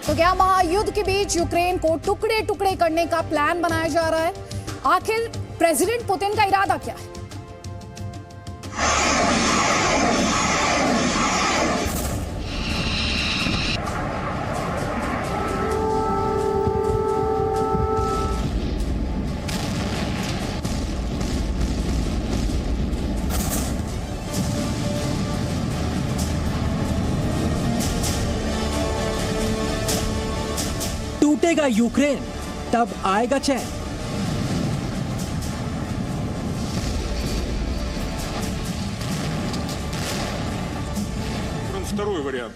तो क्या महायुद्ध के बीच यूक्रेन को टुकड़े टुकड़े करने का प्लान बनाया जा रहा है? आखिर प्रेसिडेंट पुतिन का इरादा क्या है? टूटेगा यूक्रेन, तब आएगा चैन। Второй вариант,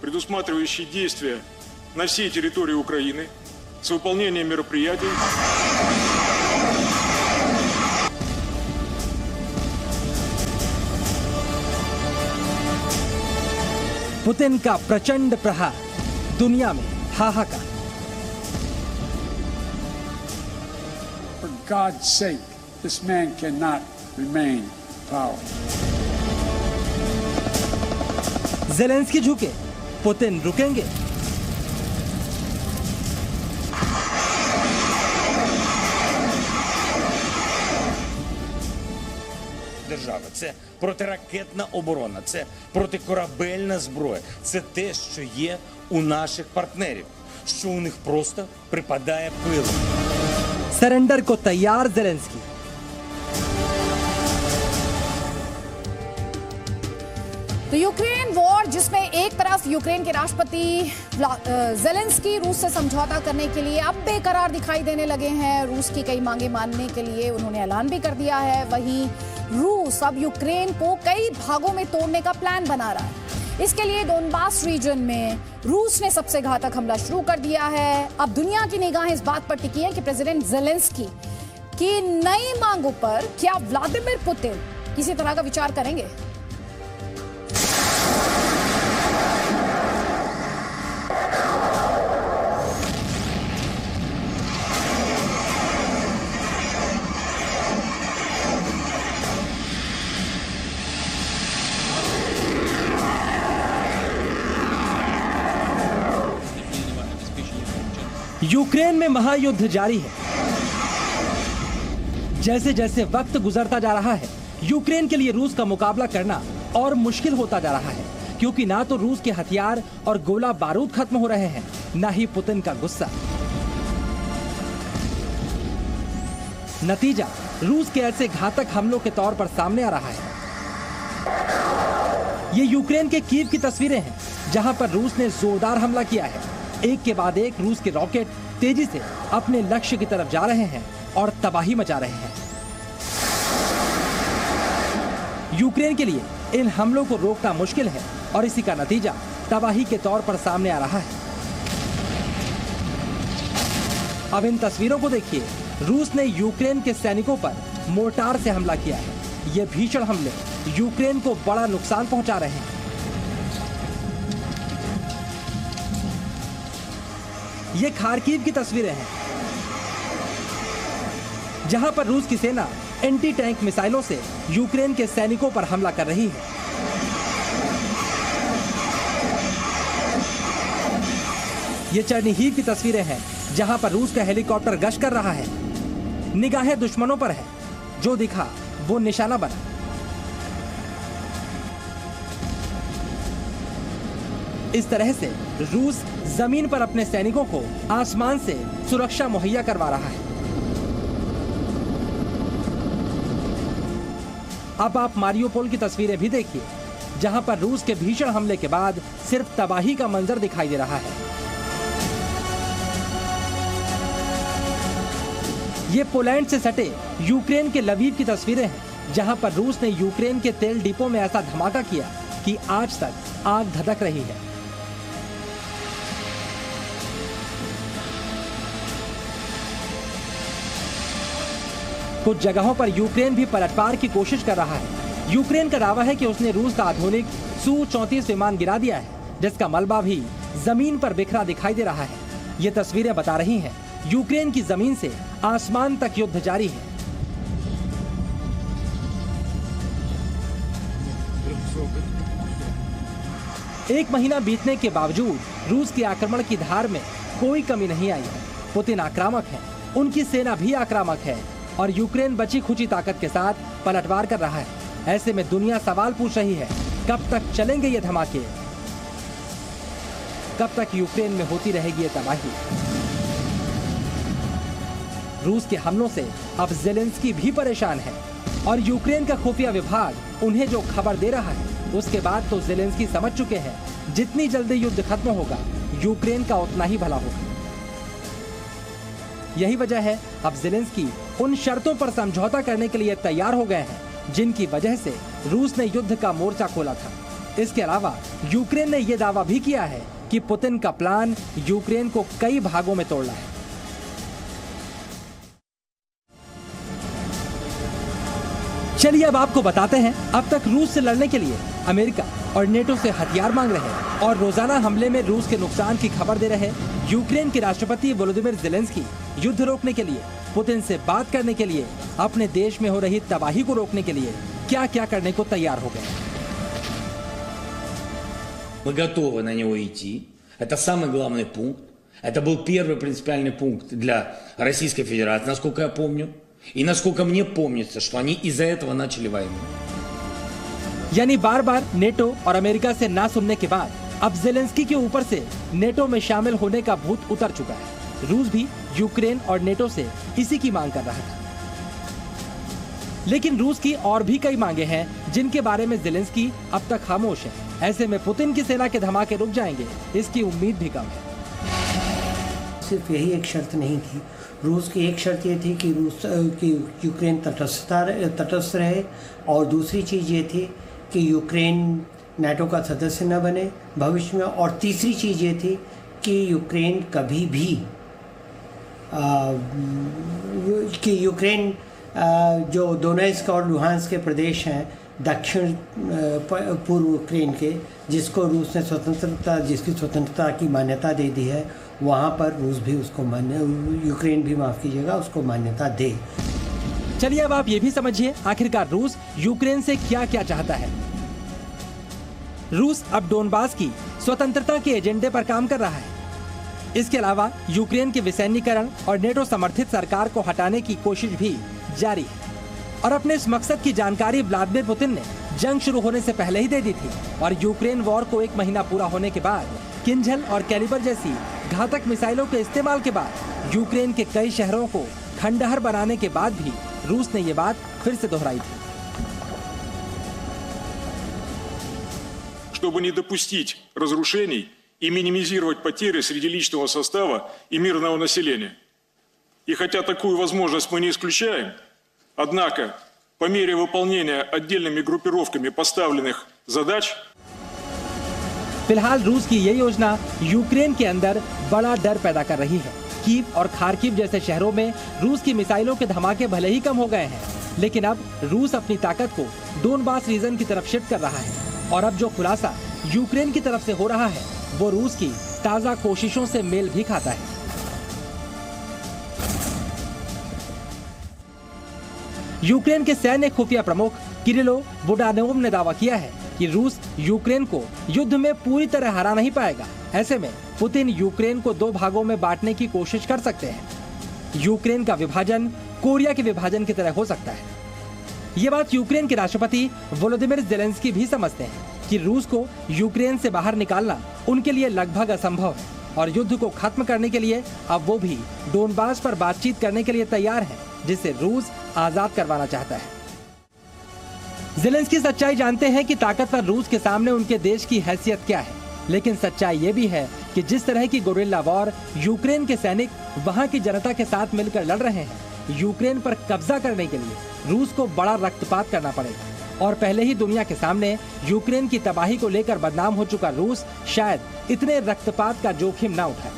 предусматривающий действия на всей территории Украины с выполнением мероприятий. पुतिन का प्रचंड प्रहार, दुनिया में हाहाकार। For God's sake, this man cannot remain in power. Zelensky झुके, पुतिन रुकेंगे। Держава – це протиракетна оборона, це протикорабельна зброя, це те, що є у наших партнерів, що у них просто припадає пилом. सरेंडर को तैयार ज़ेलेंस्की। तो यूक्रेन वॉर, जिसमें एक तरफ यूक्रेन के राष्ट्रपति ज़ेलेंस्की रूस से समझौता करने के लिए अब बेकरार दिखाई देने लगे हैं। रूस की कई मांगे मानने के लिए उन्होंने ऐलान भी कर दिया है। वहीं रूस अब यूक्रेन को कई भागों में तोड़ने का प्लान बना रहा है। इसके लिए डोनबास रीजन में रूस ने सबसे घातक हमला शुरू कर दिया है। अब दुनिया की निगाहें इस बात पर टिकी है कि प्रेसिडेंट ज़ेलेंस्की की नई मांगों पर क्या व्लादिमीर पुतिन किसी तरह का विचार करेंगे? यूक्रेन में महायुद्ध जारी है। जैसे जैसे वक्त गुजरता जा रहा है, यूक्रेन के लिए रूस का मुकाबला करना और मुश्किल होता जा रहा है, क्योंकि ना तो रूस के हथियार और गोला बारूद खत्म हो रहे हैं, ना ही पुतिन का गुस्सा। नतीजा रूस के ऐसे घातक हमलों के तौर पर सामने आ रहा है। ये यूक्रेन के कीव की तस्वीरें हैं, जहां पर रूस ने जोरदार हमला किया है। एक के बाद एक रूस के रॉकेट तेजी से अपने लक्ष्य की तरफ जा रहे हैं और तबाही मचा रहे हैं। यूक्रेन के लिए इन हमलों को रोकना मुश्किल है और इसी का नतीजा तबाही के तौर पर सामने आ रहा है। अब इन तस्वीरों को देखिए। रूस ने यूक्रेन के सैनिकों पर मोर्टार से हमला किया है। ये भीषण हमले यूक्रेन को बड़ा नुकसान पहुंचा रहे हैं। ये खार्किव की तस्वीरें हैं, जहां पर रूस की सेना एंटी टैंक मिसाइलों से यूक्रेन के सैनिकों पर हमला कर रही है। ये चर्निहिव की तस्वीरें हैं, जहां पर रूस का हेलीकॉप्टर गश्त कर रहा है। निगाहें दुश्मनों पर है, जो दिखा वो निशाना बना। इस तरह से रूस जमीन पर अपने सैनिकों को आसमान से सुरक्षा मुहैया करवा रहा है। अब आप मारियोपोल की तस्वीरें भी देखिए, जहां पर रूस के भीषण हमले के बाद सिर्फ तबाही का मंजर दिखाई दे रहा है। ये पोलैंड से सटे यूक्रेन के लवीव की तस्वीरें हैं, जहां पर रूस ने यूक्रेन के तेल डिपो में ऐसा धमाका किया कि आज तक आग धधक रही है। कुछ जगहों पर यूक्रेन भी पलटवार की कोशिश कर रहा है। यूक्रेन का दावा है कि उसने रूस का आधुनिक Su-34 विमान गिरा दिया है, जिसका मलबा भी जमीन पर बिखरा दिखाई दे रहा है। ये तस्वीरें बता रही हैं, यूक्रेन की जमीन से आसमान तक युद्ध जारी है। एक महीना बीतने के बावजूद रूस के आक्रमण की धार में कोई कमी नहीं आई है। पुतिन आक्रामक है, उनकी सेना भी आक्रामक है और यूक्रेन बची खुची ताकत के साथ पलटवार कर रहा है। ऐसे में दुनिया सवाल पूछ रही है, कब तक चलेंगे ये धमाके? कब तक यूक्रेन में होती रहेगी ये तबाही? रूस के हमलों से अब ज़ेलेंस्की भी परेशान है और यूक्रेन का खुफिया विभाग उन्हें जो खबर दे रहा है उसके बाद तो ज़ेलेंस्की समझ चुके हैं, जितनी जल्दी युद्ध खत्म होगा यूक्रेन का उतना ही भला होगा। यही वजह है अब ज़ेलेंस्की उन शर्तों पर समझौता करने के लिए तैयार हो गए हैं जिनकी वजह से रूस ने युद्ध का मोर्चा खोला था। इसके अलावा यूक्रेन ने यह दावा भी किया है कि पुतिन का प्लान यूक्रेन को कई भागों में तोड़ना है। चलिए अब आपको बताते हैं, अब तक रूस से लड़ने के लिए अमेरिका और नेटो से हथियार मांग रहे और रोजाना हमले में रूस के नुकसान की खबर दे रहे यूक्रेन के राष्ट्रपति वोलोदिमीर ज़ेलेंस्की युद्ध रोकने के लिए, पुतिन से बात करने के लिए, अपने देश में हो रही तबाही को रोकने के लिए क्या क्या करने को तैयार हो गए। Мы готовы на него идти. Это самый главный пункт. Это был первый принципиальный пункт для Российской Федерации, насколько я помню. И насколько мне помнится, что они из-за этого начали войну. यानी बार बार नेटो और अमेरिका से ना सुनने के बाद अब ज़ेलेंस्की के ऊपर से नेटो में शामिल होने का भूत उतर चुका है। रूस भी यूक्रेन और नेटो से इसी की मांग कर रहा था। लेकिन रूस की और भी कई मांगे हैं जिनके बारे में ज़ेलेंस्की अब तक खामोश है। ऐसे में पुतिन की सेना के धमाके रुक जाएंगे, इसकी उम्मीद भी कम है। सिर्फ यही एक शर्त नहीं थी, रूस की एक शर्त ये थी कि यूक्रेन तटस्थ रहे, और दूसरी चीज़ ये थी कि यूक्रेन नाटो का सदस्य न बने भविष्य में, और तीसरी चीज़ ये थी कि यूक्रेन कभी भी जो दोनेत्स्क और लुहांस्क के प्रदेश हैं दक्षिण पूर्व यूक्रेन के, जिसको रूस ने जिसकी स्वतंत्रता की मान्यता दे दी है, वहाँ पर रूस भी उसको यूक्रेन भी माफ़ कीजिएगा उसको मान्यता दे। चलिए अब आप ये भी समझिए आखिरकार रूस यूक्रेन से क्या क्या चाहता है। रूस अब डोनबास की स्वतंत्रता के एजेंडे पर काम कर रहा है। इसके अलावा यूक्रेन के विसैन्यीकरण और नेटो समर्थित सरकार को हटाने की कोशिश भी जारी है, और अपने इस मकसद की जानकारी व्लादिमीर पुतिन ने जंग शुरू होने से पहले ही दे दी थी। और यूक्रेन वॉर को एक महीना पूरा होने के बाद किंझल और कैलिबर जैसी घातक मिसाइलों के इस्तेमाल के बाद यूक्रेन के कई शहरों को खंडहर बनाने के बाद भी रूस ने ये बात फिर से दोहराई थी। Чтобы не допустить разрушений и минимизировать потери среди личного состава и мирного населения. И хотя такую возможность мы не исключаем, однако по мере выполнения отдельными группировками поставленных задач फिलहाल रूस की ये योजना यूक्रेन के अंदर बड़ा डर पैदा कर रही है। कीव और खार्किव जैसे शहरों में रूस की मिसाइलों के धमाके भले ही कम हो गए हैं, लेकिन अब रूस अपनी ताकत को डोनबास रीजन की तरफ शिफ्ट कर रहा है। और अब जो खुलासा यूक्रेन की तरफ से हो रहा है वो रूस की ताजा कोशिशों से मेल भी खाता है। यूक्रेन के सैन्य खुफिया प्रमुख किरिलो बुडानोव ने दावा किया है कि रूस यूक्रेन को युद्ध में पूरी तरह हरा नहीं पाएगा। ऐसे में पुतिन यूक्रेन को दो भागों में बांटने की कोशिश कर सकते हैं। यूक्रेन का विभाजन कोरिया के विभाजन की तरह हो सकता है। ये बात यूक्रेन के राष्ट्रपति वोलोदिमीर ज़ेलेंस्की भी समझते हैं कि रूस को यूक्रेन से बाहर निकालना उनके लिए लगभग असंभव है, और युद्ध को खत्म करने के लिए अब वो भी डोनबास पर बातचीत करने के लिए तैयार हैं, जिसे रूस आजाद करवाना चाहता है। ज़ेलेंस्की सच्चाई जानते हैं कि ताकतवर रूस के सामने उनके देश की हैसियत क्या है, लेकिन सच्चाई ये भी है कि जिस तरह की गोरिल्ला वॉर यूक्रेन के सैनिक वहां की जनता के साथ मिलकर लड़ रहे हैं, यूक्रेन पर कब्जा करने के लिए रूस को बड़ा रक्तपात करना पड़ेगा। और पहले ही दुनिया के सामने यूक्रेन की तबाही को लेकर बदनाम हो चुका रूस शायद इतने रक्तपात का जोखिम ना उठाए।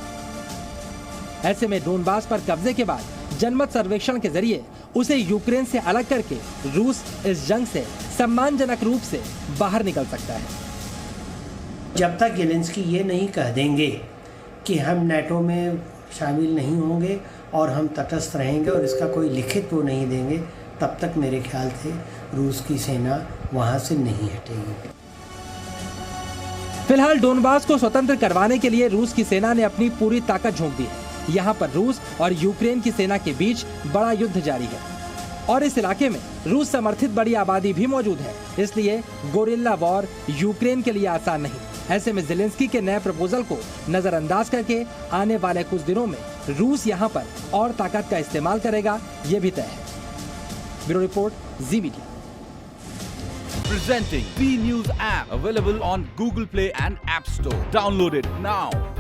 ऐसे में डोनबास पर कब्जे के बाद जनमत सर्वेक्षण के जरिए उसे यूक्रेन से अलग करके रूस इस जंग से सम्मानजनक रूप से बाहर निकल सकता है। जब तक ज़ेलेंस्की ये नहीं कह देंगे कि हम नाटो में शामिल नहीं होंगे और हम तटस्थ रहेंगे और इसका कोई लिखित वो नहीं देंगे, तब तक मेरे ख्याल से रूस की सेना वहाँ से नहीं हटेगी। फिलहाल डोनबास को स्वतंत्र करवाने के लिए रूस की सेना ने अपनी पूरी ताकत झोंक दी है। यहाँ पर रूस और यूक्रेन की सेना के बीच बड़ा युद्ध जारी है और इस इलाके में रूस समर्थित बड़ी आबादी भी मौजूद है, इसलिए गोरिल्ला वॉर यूक्रेन के लिए आसान नहीं। ऐसे में ज़ेलेंस्की के नए प्रपोजल को नजरअंदाज करके आने वाले कुछ दिनों में रूस यहाँ पर और ताकत का इस्तेमाल करेगा, ये भी तय है। Bureau report, ji media. Presenting B News app, available on Google Play and App Store. Download it now.